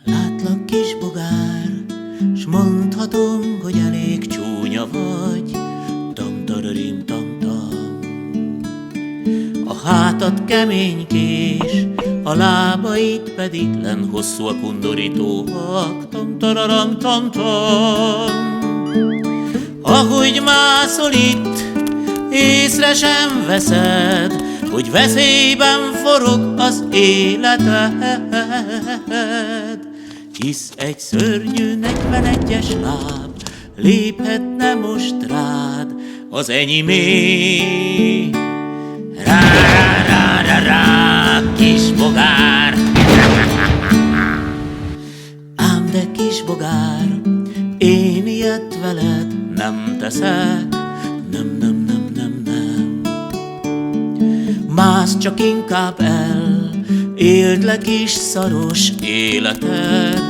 Látlak, kis bogár, s mondhatom, hogy elég csúnya vagy. Tam-tararim, tam-tam. A hátad kemény kés, a lábait pedig len hosszúak, undorítóak. Tam-tararam, tam-tam. Ahogy mászol itt, észre sem veszed, hogy veszélyben forog az életed. Hisz egy szörnyű 41-es láb léphetne most rád, az enyémé. Rá, rá, rá, rá, kis bogár. Ám de kis bogár, én ilyet veled nem teszek. Nem, nem, nem, nem, nem. Mász csak inkább el, éld le kis szaros életed.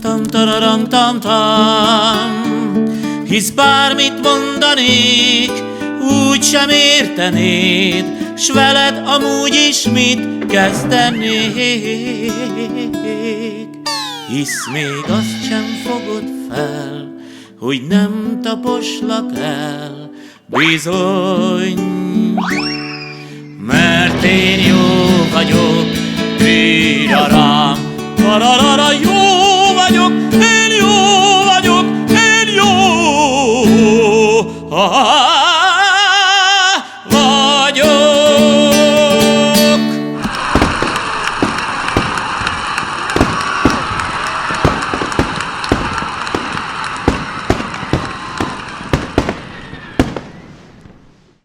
Tam-tararam, tam-tam. Hisz bármit mondanék, úgy sem értenéd, s veled amúgy is mit kezdenék. Hisz még azt sem fogod fel, hogy nem taposlak el, bizony. Mert én jó vagyok, tiraram, tararara, jó vagyok,